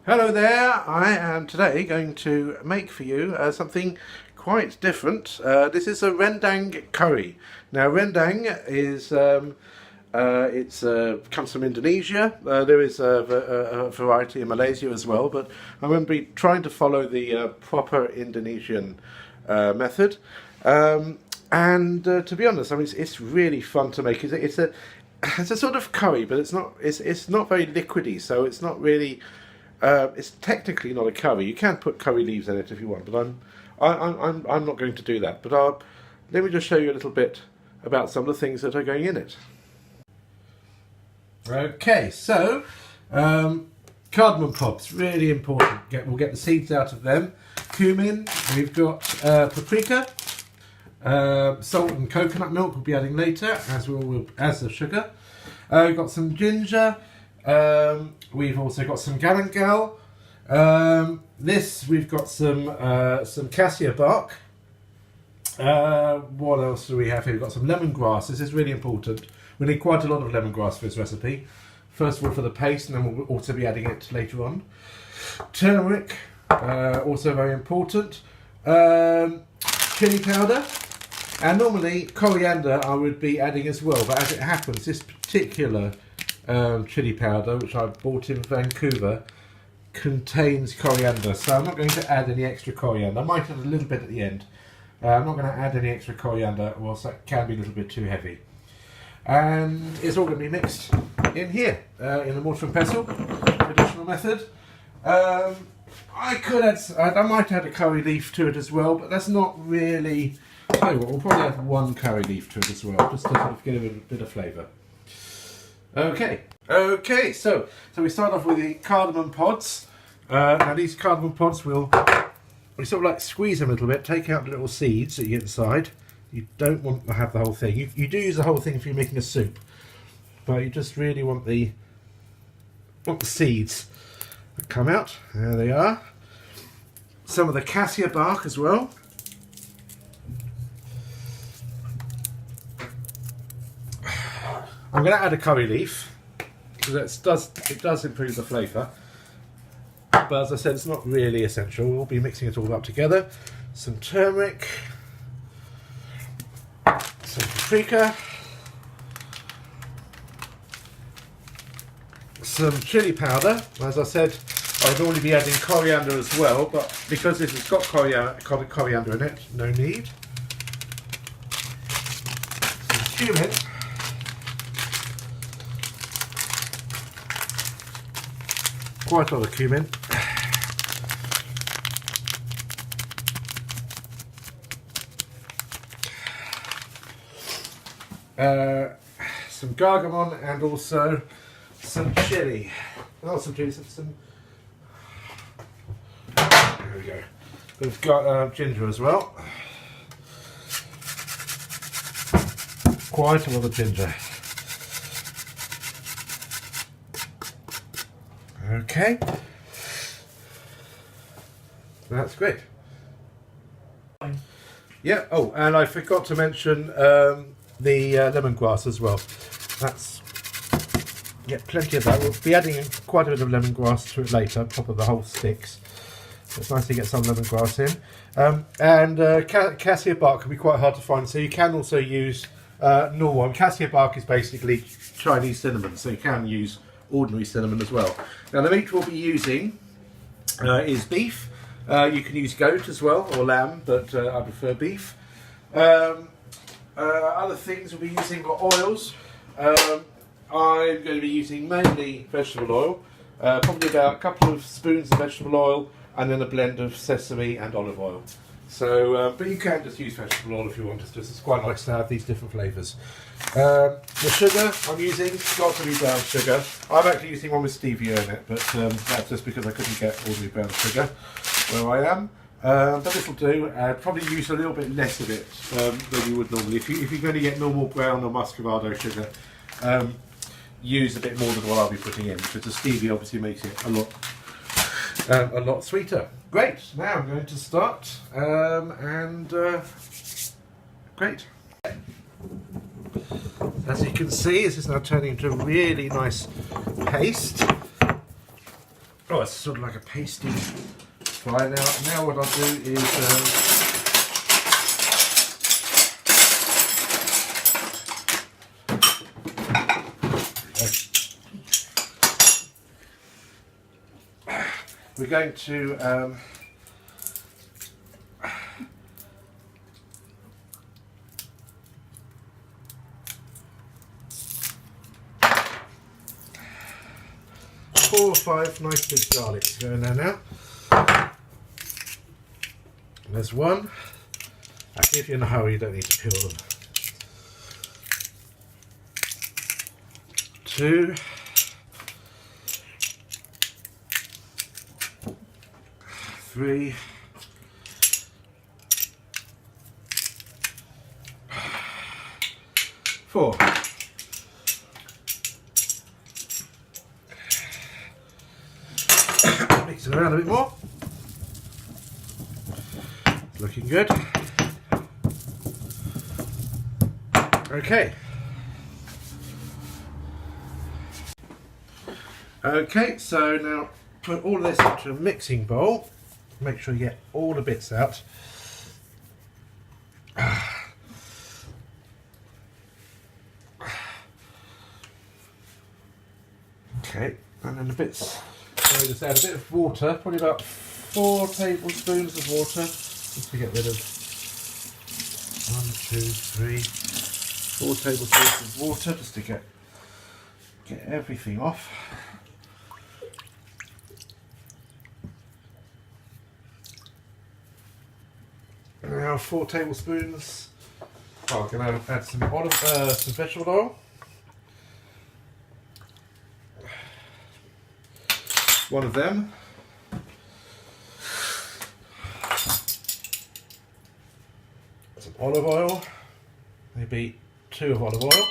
Hello there, I am today going to make for you something quite different. This is a rendang curry. Now rendang is, comes from Indonesia. There is a variety in Malaysia as well, but I'm going to be trying to follow the proper Indonesian method. To be honest, I mean it's really fun to make. It's a sort of curry, but it's not very liquidy, so it's not really. It's technically not a curry. You can put curry leaves in it if you want, but I'm not going to do that. But let me just show you a little bit about some of the things that are going in it. Okay, so cardamom pods, really important. We'll get the seeds out of them. Cumin. We've got paprika. Salt and coconut milk we'll be adding later, as the sugar. We've got some ginger. We've also got some galangal. We've got some cassia bark. What else do we have here? We've got some lemongrass. This is really important. We need quite a lot of lemongrass for this recipe. First of all for the paste, and then we'll also be adding it later on. Turmeric, also very important. Chili powder. And normally coriander I would be adding as well, but as it happens, this particular chili powder, which I bought in Vancouver, contains coriander, so I'm not going to add any extra coriander. I might add a little bit at the end. I'm not going to add any extra coriander, or else that can be a little bit too heavy. And it's all going to be mixed in here, in the mortar and pestle, traditional method. I might add a curry leaf to it as well, but that's not really. Tell you what, we'll probably add one curry leaf to it as well, just to sort of give it a bit of flavour. Okay, so we start off with the cardamom pods. Now these cardamom pods we sort of like squeeze them a little bit, take out the little seeds that you get inside. You don't want to have the whole thing. You do use the whole thing if you're making a soup, but you just really want the seeds that come out. There they are. Some of the cassia bark as well. I'm going to add a curry leaf because it does improve the flavour, but as I said, it's not really essential. We'll be mixing it all up together. Some turmeric, some paprika, some chili powder. As I said, I'd already be adding coriander as well, but because this has got coriander in it, no need. Some cumin. Quite a lot of cumin. Some gargamon and also some chili. Oh, some chili. There we go. We've got ginger as well. Quite a lot of ginger. Okay, that's great. Yeah. Oh, and I forgot to mention the lemongrass as well. Plenty of that. We'll be adding quite a bit of lemongrass to it later, on top of the whole sticks. So it's nice to get some lemongrass in. Cassia bark can be quite hard to find, so you can also use normal one. Cassia bark is basically Chinese cinnamon, so you can use ordinary cinnamon as well. Now the meat we'll be using is beef. You can use goat as well, or lamb, but I prefer beef. Other things we'll be using are oils. I'm going to be using mainly vegetable oil, probably about a couple of spoons of vegetable oil, and then a blend of sesame and olive oil. So, but you can just use vegetable oil if you want. It's quite nice to have these different flavours. The sugar I'm using has got to be brown sugar. I'm actually using one with stevia in it, but that's just because I couldn't get ordinary brown sugar where I am. But this will do. Probably use a little bit less of it than you would normally. If you're going to get normal brown or muscovado sugar, use a bit more than what I'll be putting in, because the stevia obviously makes it a lot sweeter. Great, now I'm going to start, great. As you can see, this is now turning into a really nice paste. Oh, it's sort of like a pasty fry now. Now what I'll do is we're going to 4 or 5 nice big garlics go in there now. There's one. Actually, if you're in a hurry, you don't need to peel them. 2. 3. 4. Mix it around a bit more. Looking good. Okay. Okay, so now put all of this into a mixing bowl. Make sure you get all the bits out. Okay, and then the bits. So just add a bit of water, probably about 4 tablespoons of water, just to get rid of 1, 2, 3, 4 tablespoons of water, just to get everything off. Now 4 tablespoons. Oh, I'm going to add some some vegetable oil. One of them. Some olive oil. Maybe 2 of olive oil.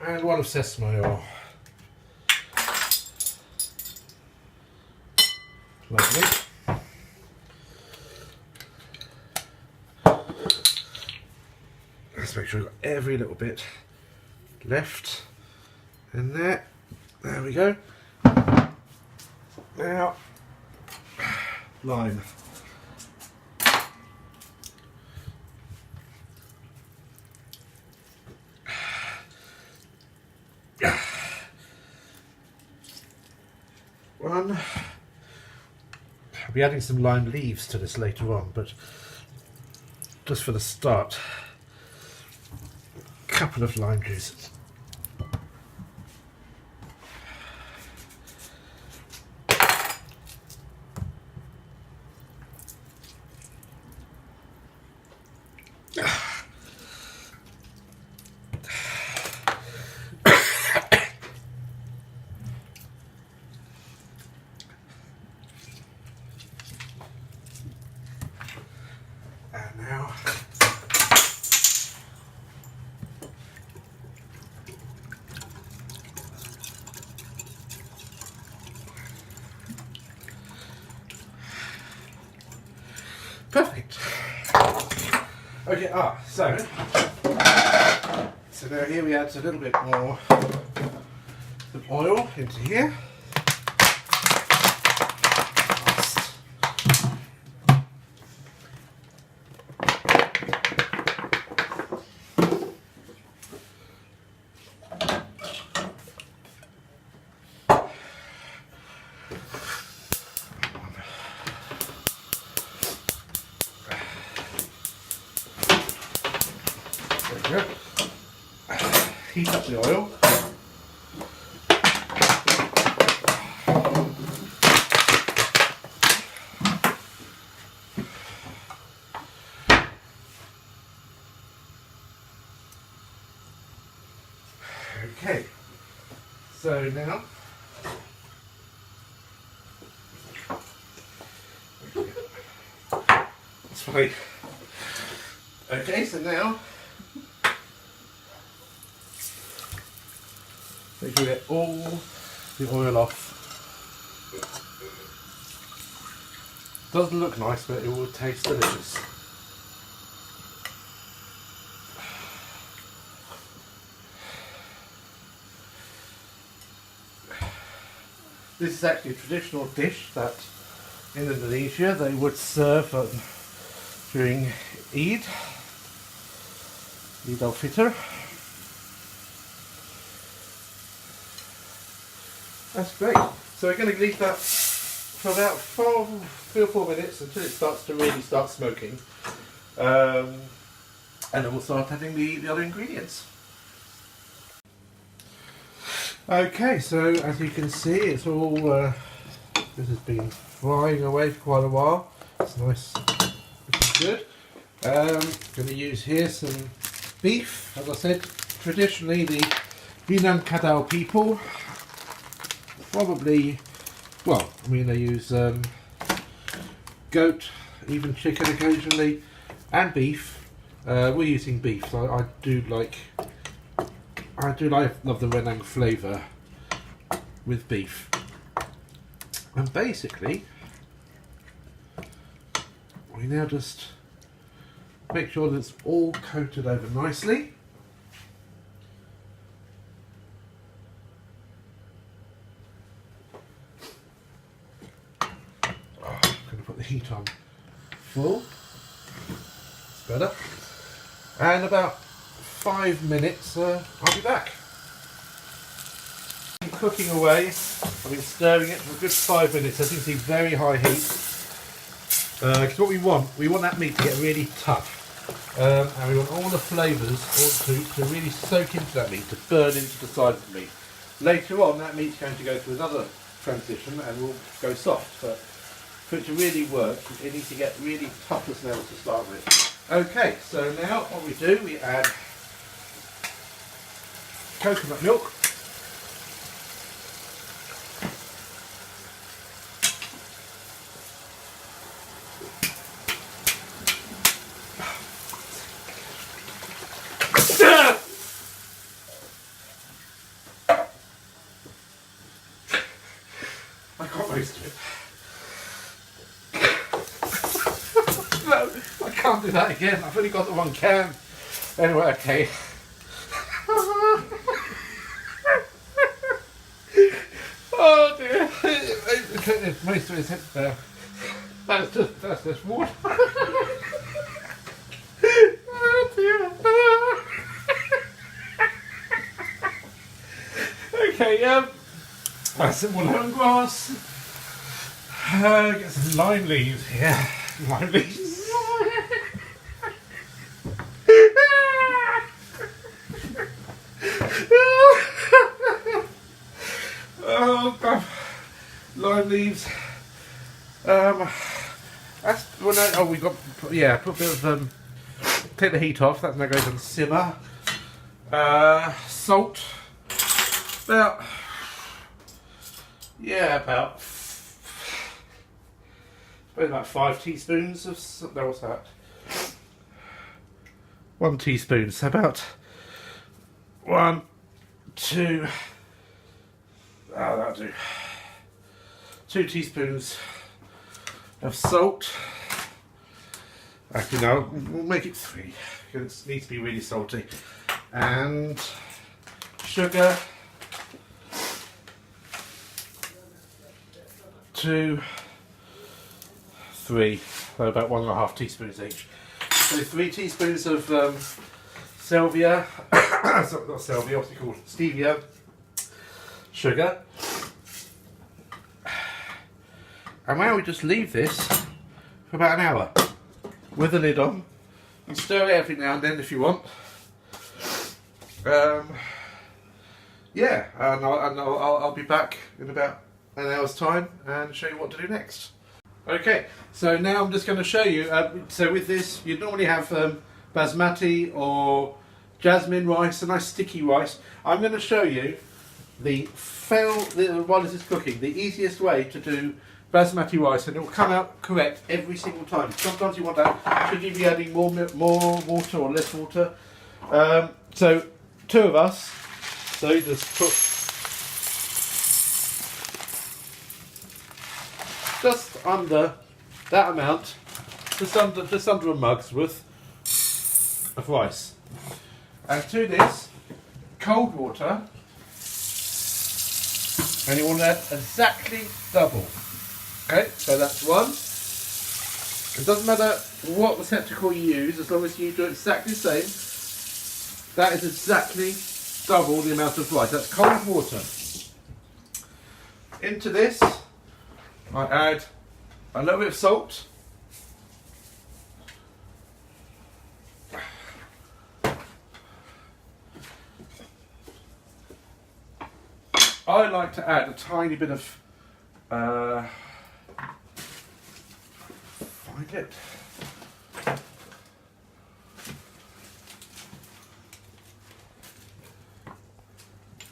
And 1 of sesame oil. Lovely. Let's make sure we've got every little bit left in there. There we go. Now, lime. One. I'll be adding some lime leaves to this later on, but just for the start, a couple of lime juices. And now perfect. Okay, so now here we add a little bit more of oil into here. Heat up the oil. Okay, so now that's fine. Okay, so now make sure we get all the oil off. Doesn't look nice, but it will taste delicious. This is actually a traditional dish that in Indonesia they would serve during Eid al-Fitr. That's great. So we're going to leave that for about 3 or 4 minutes until it starts to really start smoking. And then we'll start adding the other ingredients. Okay, so as you can see, it's all this has been frying away for quite a while. It's nice, which is good. Going to use here some beef. As I said, traditionally the Minangkabau people probably, well, I mean they use goat, even chicken occasionally, and beef. We're using beef, so I do love the Rendang flavour with beef. And basically, we now just make sure that it's all coated over nicely. I'm going to put the heat on full. It's better. And about 5 minutes, I'll be back. I'm cooking away. I've been stirring it for a good 5 minutes. As you can see, very high heat. Because what we want that meat to get really tough. And we want all the flavours to really soak into that meat, to burn into the side of the meat. Later on, that meat's going to go through another transition and will go soft. But for it to really work, it needs to get really tough as nails to start with. Okay, so now what we do, we add coconut milk. I got most of it. No, I can't do that again. I've only got the 1 can. Anyway, okay. Oh dear. Most of it's there. That's just water. Oh dear. Okay, that's some more lemongrass. Get some lime leaves here. Lime leaves. Oh God. Lime leaves. That's well, we got put a bit of take the heat off. That now goes on simmer. Salt. About 5 teaspoons of. No, what's that? 1 teaspoon. So about 1, 2. Oh, that'll do. 2 teaspoons of salt. Actually, no, we'll make it 3 because it needs to be really salty. And sugar. 2, 3, so about 1.5 teaspoons each. So 3 teaspoons of salvia, not salvia, what's it called? Stevia, sugar. And now we just leave this for about an hour with the lid on and stir it every now and then if you want. Yeah, and I'll be back in about an hour's time and show you what to do next. Okay, so now I'm just going to show you, so with this you normally have basmati or jasmine rice, a nice sticky rice. I'm going to show you while this is cooking, the easiest way to do basmati rice, and it will come out correct every single time. Sometimes you want that, should you be adding more water or less water. So 2 of us, so you just put just under that amount, just under a mug's worth of rice. And to this, cold water And you want to add exactly double. Okay, so that's one. It doesn't matter what receptacle you use, as long as you do exactly the same. That is exactly double the amount of rice. That's cold water. Into this, I add a little bit of salt. I like to add a tiny bit of find it.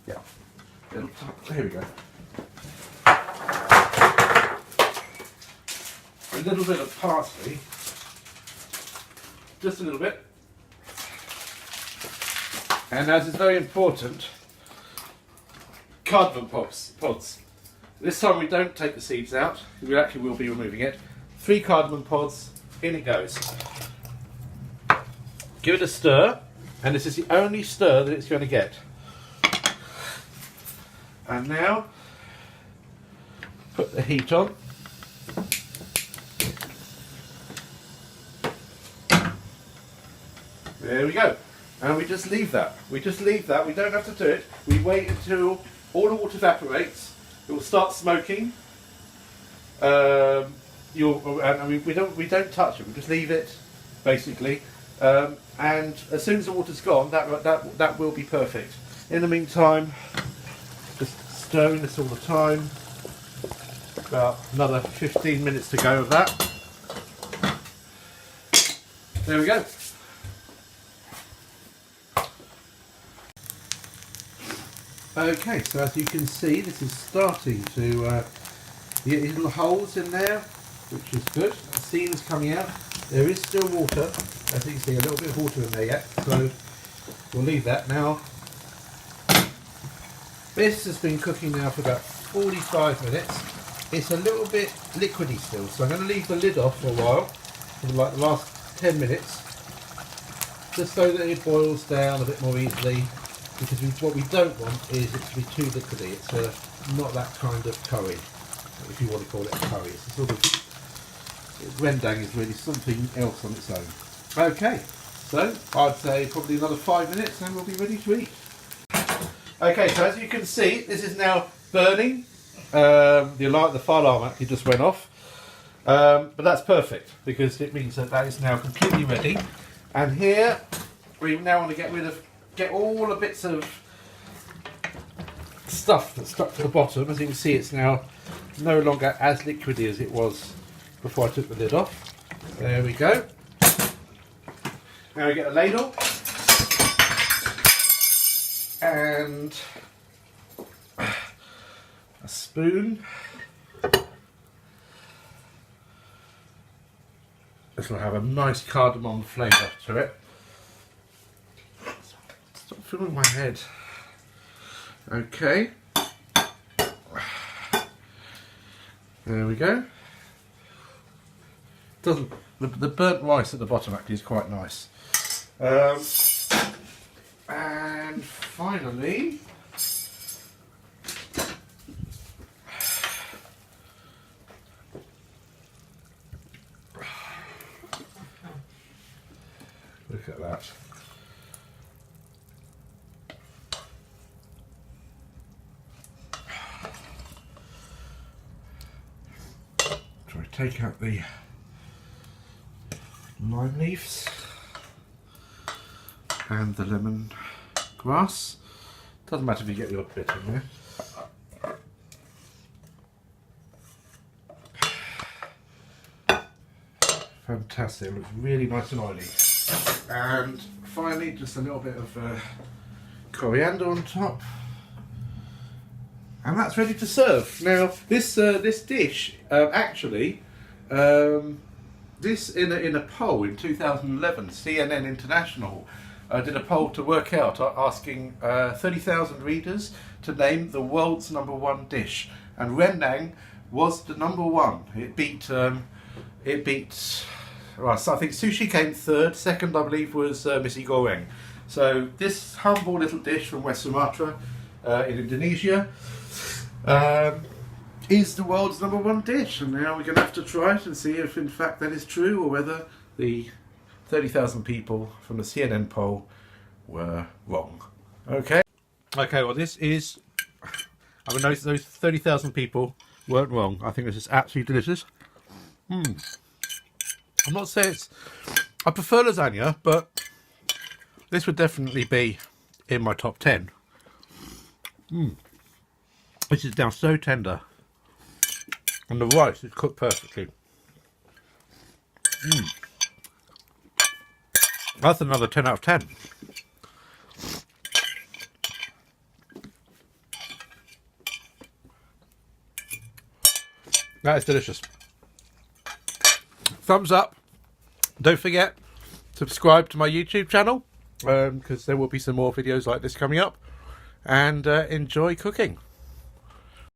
Yeah. Here we go. A little bit of parsley. Just a little bit. And as is very important, cardamom pods. This time we don't take the seeds out, we actually will be removing it. 3 cardamom pods, in it goes. Give it a stir, and this is the only stir that it's going to get. And now, put the heat on. There we go. And we just leave that. We don't have to do it. We wait until all the water evaporates. It will start smoking. We don't touch it. We just leave it, basically. And as soon as the water's gone, that will be perfect. In the meantime, just stirring this all the time. About another 15 minutes to go of that. There we go. Okay, so as you can see, this is starting to get these little holes in there, which is good. The steam is coming out. There is still water. As you can see, a little bit of water in there yet, so we'll leave that now. This has been cooking now for about 45 minutes. It's a little bit liquidy still, so I'm going to leave the lid off for a while, for like the last 10 minutes, just so that it boils down a bit more easily. Because what we don't want is it to be too liquidy. It's not that kind of curry, if you want to call it a curry. It's a sort of rendang is really something else on its own. Okay, so I'd say probably another 5 minutes and we'll be ready to eat. Okay, so as you can see, this is now burning. The fire alarm actually just went off, but that's perfect because it means that is now completely ready. And here we now want to get all the bits of stuff that's stuck to the bottom. As you can see, it's now no longer as liquidy as it was before I took the lid off. There we go. Now we get a ladle and a spoon. This will have a nice cardamom flavour to it. Stop filling my head. Okay. There we go. The burnt rice at the bottom actually is quite nice. And finally, look at that. So I take out the lime leaves and the lemon grass. Doesn't matter if you get the odd bit in there. Fantastic, it looks really nice and oily. And finally, just a little bit of coriander on top. And that's ready to serve. Now, this dish, actually, this in a poll in 2011, CNN International did a poll to work out, asking 30,000 readers to name the world's #1 dish, and rendang was the #1. It beat. Right, so I think sushi came third. Second, I believe, was misi goreng. So this humble little dish from West Sumatra in Indonesia is the world's #1 dish, and now we're going to have to try it and see if in fact that is true, or whether the 30,000 people from the CNN poll were wrong. Okay. Okay, well this is, I mean those 30,000 people weren't wrong. I think this is absolutely delicious. I'm not saying I prefer lasagna, but this would definitely be in my top 10. This is now so tender, and the rice is cooked perfectly. That's another 10 out of 10. That is delicious. Thumbs up. Don't forget to subscribe to my YouTube channel, because there will be some more videos like this coming up, and enjoy cooking.